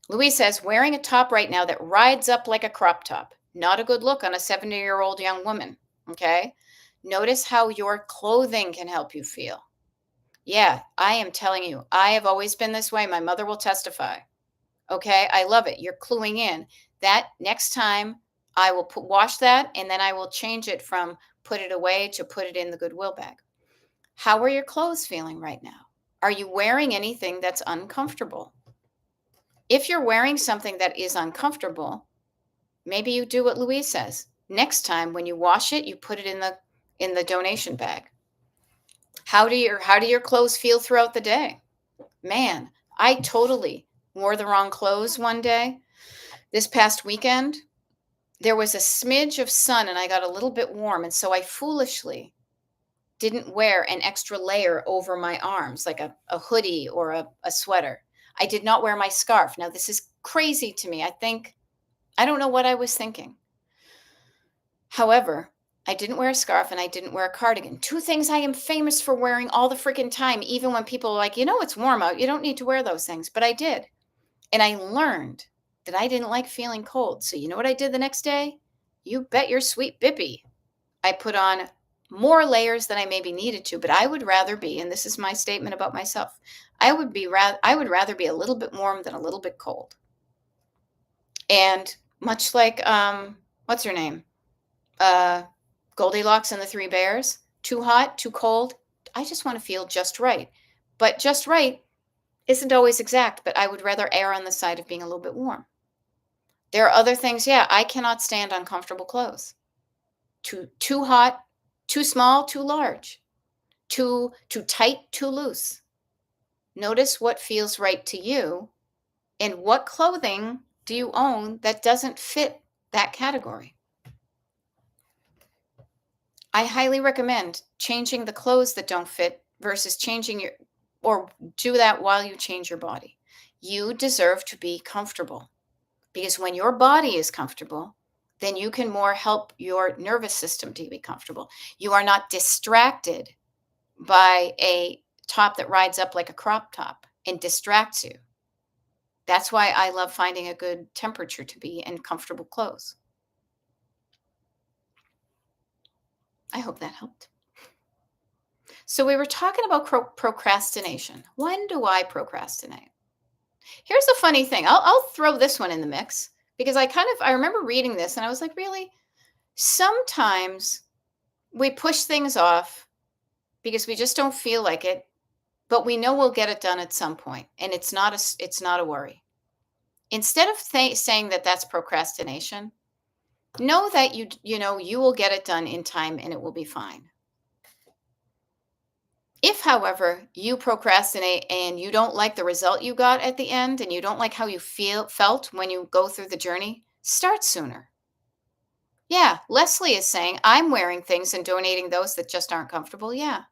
Louise says, wearing a top right now that rides up like a crop top. Not a good look on a 70-year-old young woman. Okay. Notice how your clothing can help you feel. Yeah, I am telling you, I have always been this way. My mother will testify. Okay. I love it. You're cluing in. That next time I will wash that and then I will change it from put it away to put it in the Goodwill bag. How are your clothes feeling right now? Are you wearing anything that's uncomfortable? If you're wearing something that is uncomfortable, maybe you do what Louise says. Next time when you wash it, you put it in the donation bag. How do your clothes feel throughout the day? Man, I totally wore the wrong clothes one day. This past weekend, there was a smidge of sun and I got a little bit warm. And so I foolishly didn't wear an extra layer over my arms, like a hoodie or a sweater. I did not wear my scarf. Now, this is crazy to me. I don't know what I was thinking. However, I didn't wear a scarf and I didn't wear a cardigan. Two things I am famous for wearing all the freaking time, even when people are like, it's warm out. You don't need to wear those things. But I did. And I learned that I didn't like feeling cold. So you know what I did the next day? You bet your sweet bippy. I put on more layers than I maybe needed to, but I would rather be, and this is my statement about myself, I would rather be a little bit warm than a little bit cold. And much like what's her name? Goldilocks and the Three Bears, too hot, too cold. I just want to feel just right. But just right isn't always exact, but I would rather err on the side of being a little bit warm. There are other things, yeah, I cannot stand uncomfortable clothes. Too hot, too small, too large, too tight, too loose. Notice what feels right to you and what clothing do you own that doesn't fit that category. I highly recommend changing the clothes that don't fit versus changing your, or do that while you change your body. You deserve to be comfortable because when your body is comfortable, then you can more help your nervous system to be comfortable. You are not distracted by a top that rides up like a crop top and distracts you. That's why I love finding a good temperature to be in comfortable clothes. I hope that helped. So we were talking about procrastination. When do I procrastinate? Here's a funny thing. I'll throw this one in the mix because I remember reading this and I was like, really? Sometimes we push things off because we just don't feel like it, but we know we'll get it done at some point, and it's not a worry. Instead of saying that that's procrastination, know that you will get it done in time and it will be fine. If, however, you procrastinate and you don't like the result you got at the end and you don't like how you felt when you go through the journey, start sooner. Yeah, Leslie is saying, I'm wearing things and donating those that just aren't comfortable. Yeah.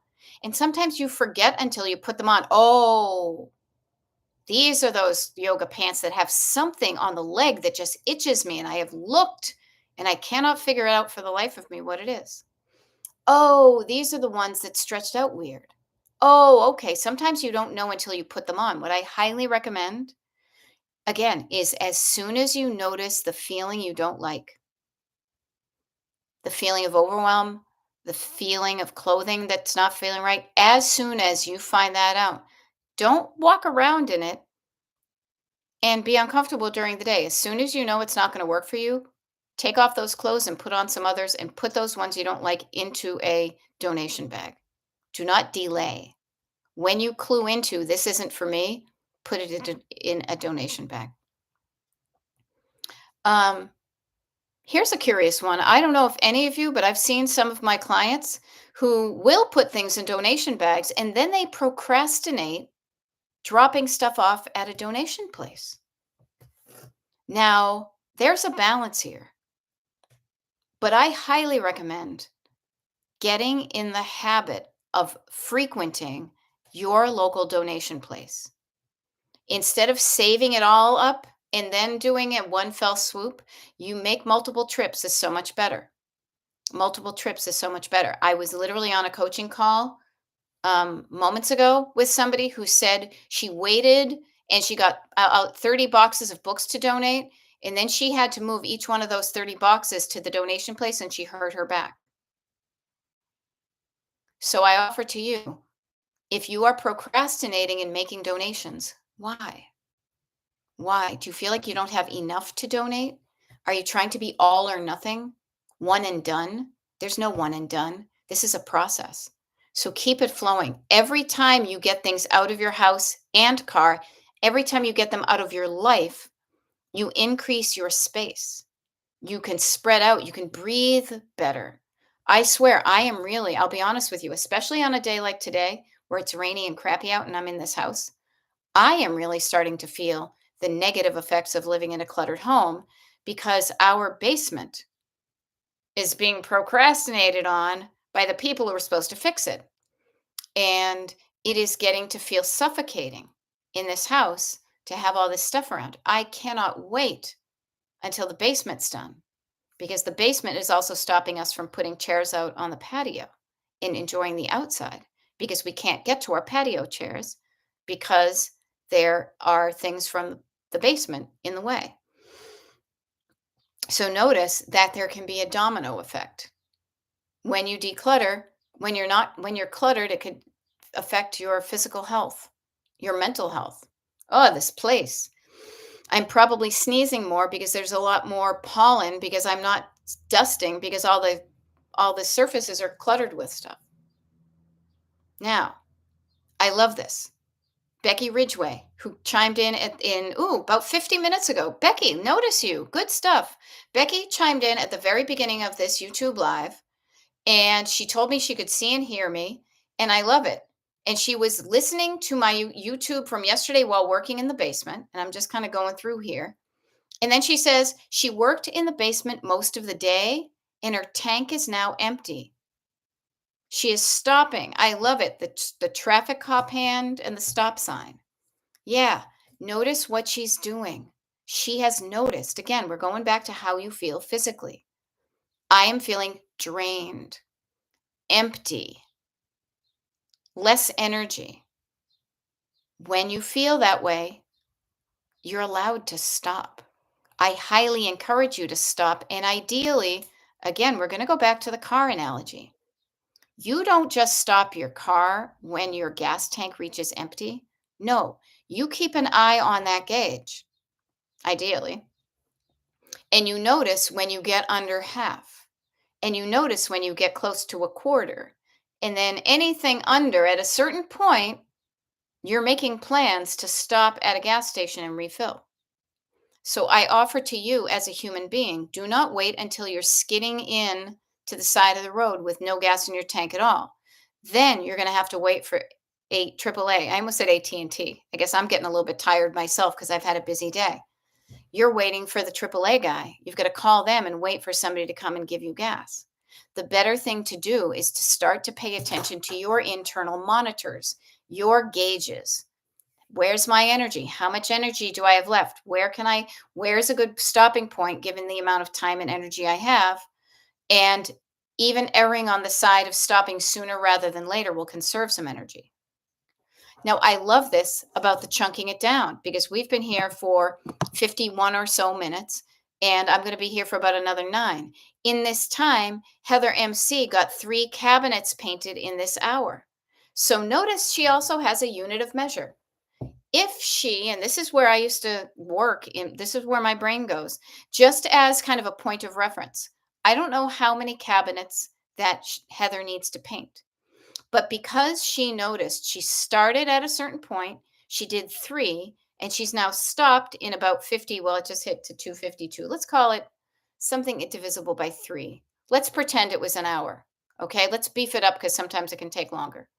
And sometimes you forget until you put them on. Oh, these are those yoga pants that have something on the leg that just itches me. And I have looked and I cannot figure out for the life of me what it is. Oh, these are the ones that stretched out weird. Oh, okay. Sometimes you don't know until you put them on. What I highly recommend, again, is as soon as you notice the feeling you don't like, the feeling of overwhelm, the feeling of clothing that's not feeling right, as soon as you find that out, don't walk around in it and be uncomfortable during the day. As soon as you know it's not going to work for you, take off those clothes and put on some others and put those ones you don't like into a donation bag. Do not delay. When you clue into this isn't for me, put it in a donation bag. Um, Here's a curious one. I don't know if any of you, but I've seen some of my clients who will put things in donation bags and then they procrastinate dropping stuff off at a donation place. Now, there's a balance here, but I highly recommend getting in the habit of frequenting your local donation place. Instead of saving it all up and then doing it one fell swoop, you make multiple trips is so much better. Multiple trips is so much better. I was literally on a coaching call moments ago with somebody who said she waited and she got out 30 boxes of books to donate. And then she had to move each one of those 30 boxes to the donation place and she hurt her back. So I offer to you, if you are procrastinating in making donations, why? Why? Do you feel like you don't have enough to donate? Are you trying to be all or nothing? One and done? There's no one and done. This is a process. So keep it flowing. Every time you get things out of your house and car, every time you get them out of your life, you increase your space. You can spread out, you can breathe better. I swear, I'll be honest with you, especially on a day like today where it's rainy and crappy out and I'm in this house. I am really starting to feel the negative effects of living in a cluttered home because our basement is being procrastinated on by the people who are supposed to fix it. And it is getting to feel suffocating in this house to have all this stuff around. I cannot wait until the basement's done. because the basement is also stopping us from putting chairs out on the patio and enjoying the outside because we can't get to our patio chairs because there are things from the basement in the way. So notice that there can be a domino effect. When you declutter, when you're cluttered, it could affect your physical health, your mental health. Oh, this place. I'm probably sneezing more because there's a lot more pollen because I'm not dusting because all the surfaces are cluttered with stuff. Now, I love this. Becky Ridgway, who chimed in about 50 minutes ago. Becky, notice you. Good stuff. Becky chimed in at the very beginning of this YouTube live, and she told me she could see and hear me, and I love it. And she was listening to my YouTube from yesterday while working in the basement, and I'm just kind of going through here. And then she says she worked in the basement most of the day and her tank is now empty. She is stopping. I love it. The traffic cop hand and the stop sign. Yeah, notice what she's doing. She has noticed. Again, we're going back to how you feel physically. I am feeling drained, empty, less energy. When you feel that way, you're allowed to stop. I highly encourage you to stop. And ideally, again, we're going to go back to the car analogy. You don't just stop your car when your gas tank reaches empty. No, you keep an eye on that gauge, ideally. And you notice when you get under half. And you notice when you get close to a quarter. And then anything under at a certain point, you're making plans to stop at a gas station and refill. So I offer to you as a human being, do not wait until you're skidding in to the side of the road with no gas in your tank at all. Then you're going to have to wait for a AAA. I almost said AT&T. I guess I'm getting a little bit tired myself because I've had a busy day. You're waiting for the AAA guy. You've got to call them and wait for somebody to come and give you gas. The better thing to do is to start to pay attention to your internal monitors, your gauges. Where's my energy? How much energy do I have left? Where's a good stopping point given the amount of time and energy I have? And even erring on the side of stopping sooner rather than later will conserve some energy. Now, I love this about the chunking it down because we've been here for 51 or so minutes, and I'm going to be here for about another 9. In this time, Heather MC got 3 cabinets painted in this hour. So notice she also has a unit of measure. If she, and this is where I used to work, this is where my brain goes, just as kind of a point of reference. I don't know how many cabinets that Heather needs to paint. But because she noticed she started at a certain point, she did 3, and she's now stopped in about 50. Well, it just hit to 252. Let's call it something divisible by 3. Let's pretend it was an hour. Okay, let's beef it up because sometimes it can take longer.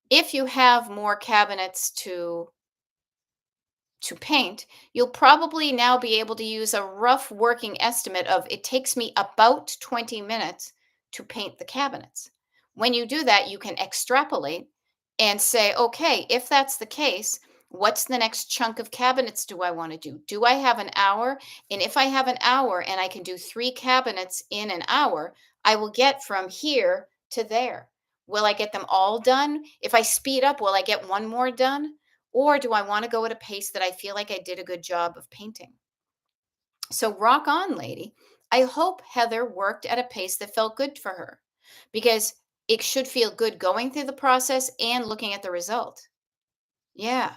If you have more cabinets to paint, you'll probably now be able to use a rough working estimate of it takes me about 20 minutes to paint the cabinets. When you do that, you can extrapolate and say, okay, if that's the case, what's the next chunk of cabinets do I want to do? Do I have an hour? And if I have an hour and I can do 3 cabinets in an hour, I will get from here to there. Will I get them all done? If I speed up, will I get one more done? Or do I want to go at a pace that I feel like I did a good job of painting? So rock on, lady. I hope Heather worked at a pace that felt good for her because it should feel good going through the process and looking at the result. Yeah.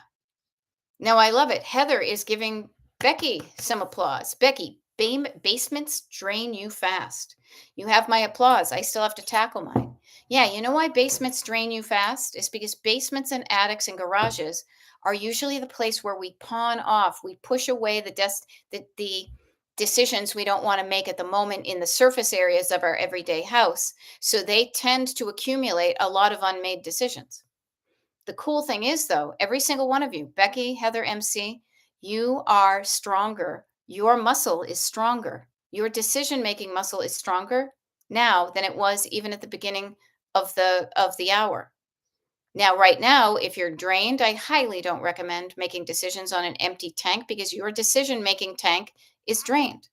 Now I love it. Heather is giving Becky some applause. Becky, basements drain you fast. You have my applause. I still have to tackle mine. Yeah, you know why basements drain you fast? It's because basements and attics and garages are usually the place where we pawn off, we push away the decisions we don't want to make at the moment in the surface areas of our everyday house. So they tend to accumulate a lot of unmade decisions. The cool thing is, though, every single one of you, Becky, Heather, MC, you are stronger. Your muscle is stronger. Your decision making muscle is stronger now than it was even at the beginning of the hour. Now, right now, if you're drained, I highly don't recommend making decisions on an empty tank because your decision making tank is drained.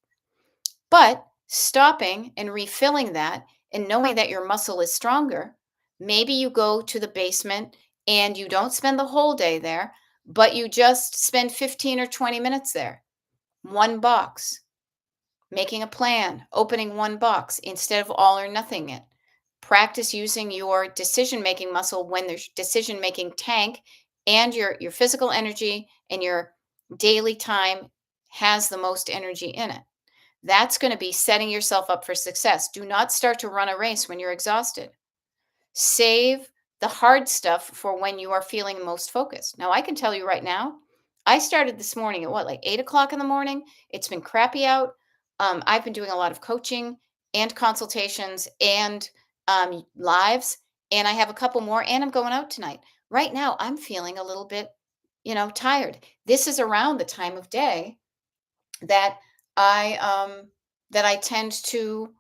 But stopping and refilling that and knowing that your muscle is stronger, maybe you go to the basement and you don't spend the whole day there, but you just spend 15 or 20 minutes there. One box, making a plan, opening one box instead of all or nothing it. Practice using your decision making muscle when there's decision making tank and your physical energy and your daily time has the most energy in it. That's going to be setting yourself up for success. Do not start to run a race when you're exhausted. Save the hard stuff for when you are feeling most focused. Now, I can tell you right now, I started this morning at what, like 8 o'clock in the morning? It's been crappy out. I've been doing a lot of coaching and consultations and lives, and I have a couple more, and I'm going out tonight. Right now, I'm feeling a little bit, tired. This is around the time of day that I tend to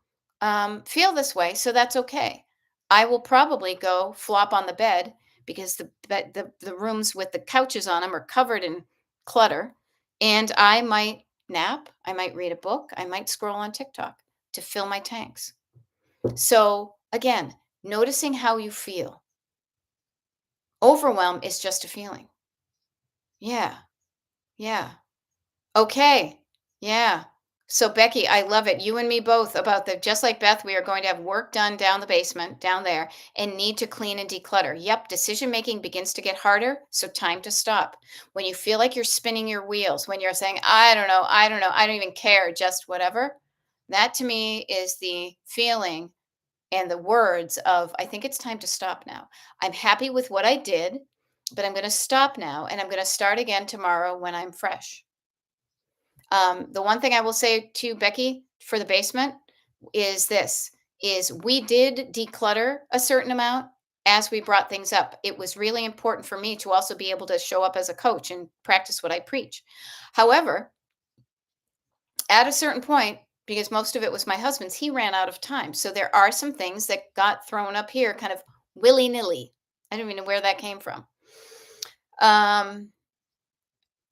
feel this way, so that's okay. I will probably go flop on the bed because the rooms with the couches on them are covered in clutter, and I might nap, I might read a book, I might scroll on TikTok to fill my tanks. So again, noticing how you feel. Overwhelm is just a feeling. Yeah, yeah. Okay. Yeah. So Becky, I love it. You and me both about the just like Beth, we are going to have work done down the basement, down there, and need to clean and declutter. Yep, decision making begins to get harder, so time to stop. When you feel like you're spinning your wheels, when you're saying, I don't know, I don't know, I don't even care, just whatever, that to me is the feeling and the words of, I think it's time to stop now. I'm happy with what I did, but I'm going to stop now and I'm going to start again tomorrow when I'm fresh. The one thing I will say to you, Becky, for the basement is this is we did declutter a certain amount as we brought things up. It was really important for me to also be able to show up as a coach and practice what I preach. However, at a certain point, because most of it was my husband's, he ran out of time. So there are some things that got thrown up here kind of willy-nilly. I don't even know where that came from. Um,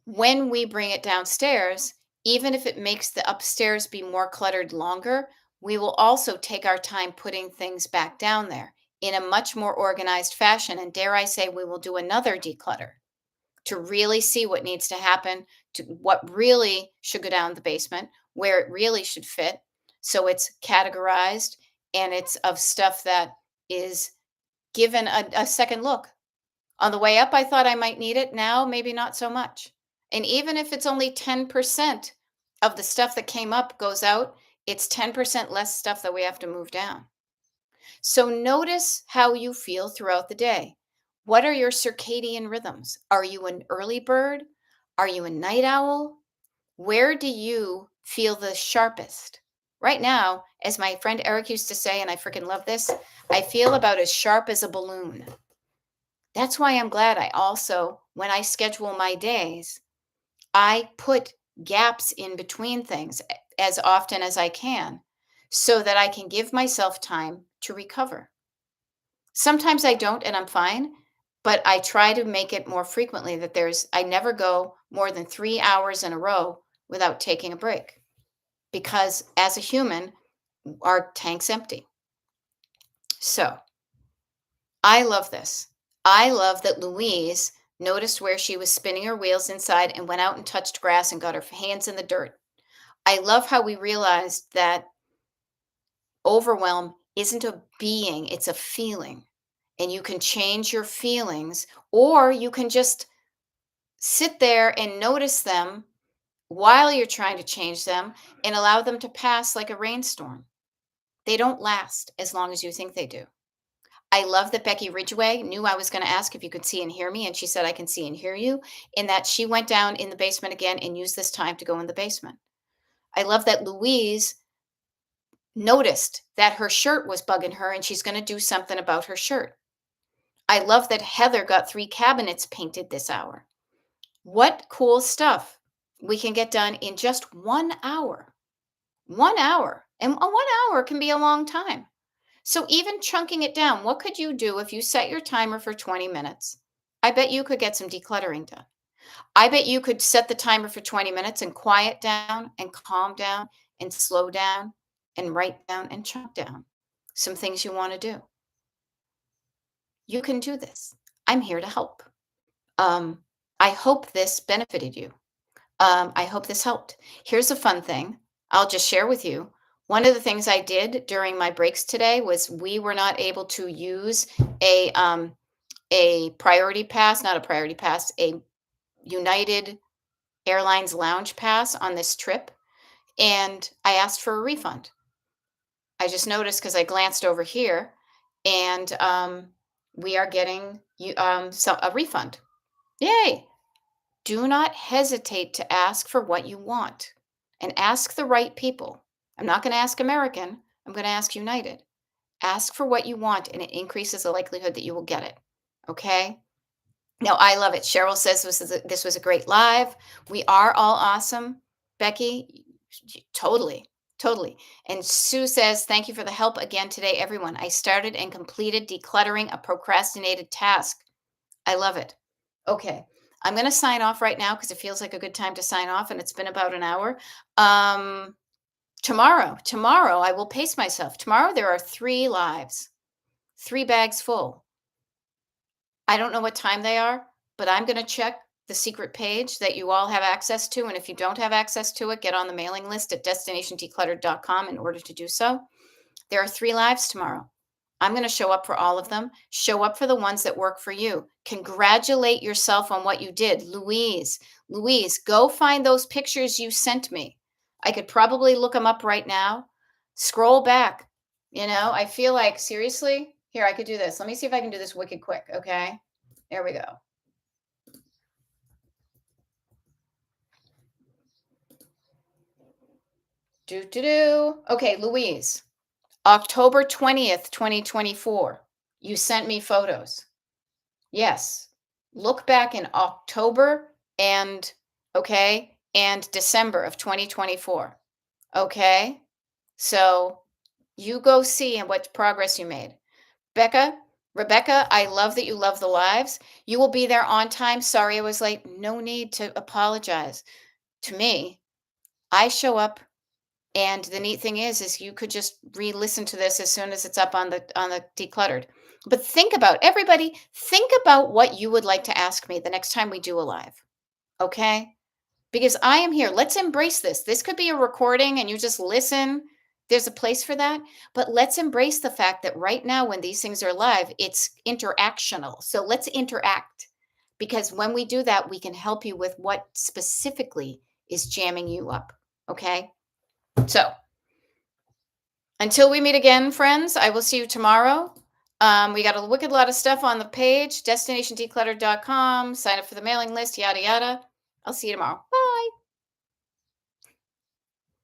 when we bring it downstairs, even if it makes the upstairs be more cluttered longer, we will also take our time putting things back down there in a much more organized fashion. And dare I say, we will do another declutter to really see what needs to happen, to what really should go down the basement, where it really should fit. So it's categorized and it's of stuff that is given a second look. On the way up, I thought I might need it. Now, maybe not so much. And even if it's only 10% of the stuff that came up goes out, it's 10% less stuff that we have to move down. So notice how you feel throughout the day. What are your circadian rhythms? Are you an early bird? Are you a night owl? Where do you feel the sharpest? Right now, as my friend Eric used to say, and I freaking love this, I feel about as sharp as a balloon. That's why I'm glad I also, when I schedule my days, I put gaps in between things as often as I can so that I can give myself time to recover. Sometimes I don't and I'm fine, but I try to make it more frequently that I never go more than 3 hours in a row without taking a break because as a human, our tank's empty. So I love this. I love that Louise noticed where she was spinning her wheels inside and went out and touched grass and got her hands in the dirt. I love how we realized that overwhelm isn't a being, it's a feeling. And you can change your feelings, or you can just sit there and notice them while you're trying to change them and allow them to pass like a rainstorm. They don't last as long as you think they do. I love that Becky Ridgway knew I was going to ask if you could see and hear me, and she said, I can see and hear you, in that she went down in the basement again and used this time to go in the basement. I love that Louise noticed that her shirt was bugging her and she's going to do something about her shirt. I love that Heather got 3 cabinets painted this hour. What cool stuff we can get done in just 1 hour. 1 hour. And a 1 hour can be a long time. So even chunking it down, what could you do if you set your timer for 20 minutes? I bet you could get some decluttering done. I bet you could set the timer for 20 minutes and quiet down and calm down and slow down and write down and chalk down some things you want to do. You can do this. I'm here to help. Um, I hope this benefited you. I hope this helped. Here's a fun thing I'll just share with you. One of the things I did during my breaks today was we were not able to use a um, a priority pass, not a priority pass, a United Airlines lounge pass on this trip, and I asked for a refund. I just noticed because I glanced over here, and we are getting a refund. Yay! Do not hesitate to ask for what you want and ask the right people. I'm not going to ask American, I'm going to ask United. Ask for what you want, and it increases the likelihood that you will get it. Okay? No, I love it. Cheryl says this was a great live. We are all awesome. Becky, totally, totally. And Sue says, thank you for the help again today, everyone. I started and completed decluttering a procrastinated task. I love it. Okay. I'm going to sign off right now because it feels like a good time to sign off, and it's been about an hour. Tomorrow, I will pace myself. Tomorrow, there are 3 lives, 3 bags full. I don't know what time they are, but I'm going to check the secret page that you all have access to. And if you don't have access to it, get on the mailing list at destinationdecluttered.com in order to do so. There are 3 lives tomorrow. I'm going to show up for all of them. Show up for the ones that work for you. Congratulate yourself on what you did. Louise, go find those pictures you sent me. I could probably look them up right now. Scroll back. I feel like, seriously, here, I could do this. Let me see if I can do this wicked quick. Okay. There we go. Okay, Louise, October 20th, 2024. You sent me photos. Yes. Look back in October and December of 2024. Okay? So you go see what progress you made. Rebecca, I love that you love the lives. You will be there on time. Sorry I was late. No need to apologize. To me, I show up, and the neat thing is you could just re-listen to this as soon as it's up on the decluttered. But everybody, think about what you would like to ask me the next time we do a live. Okay? Because I am here. Let's embrace this. This could be a recording and you just listen. There's a place for that. But let's embrace the fact that right now, when these things are live, it's interactional. So let's interact. Because when we do that, we can help you with what specifically is jamming you up. Okay? So until we meet again, friends, I will see you tomorrow. We got a wicked lot of stuff on the page, destinationdecluttered.com. Sign up for the mailing list, yada, yada. I'll see you tomorrow. Bye.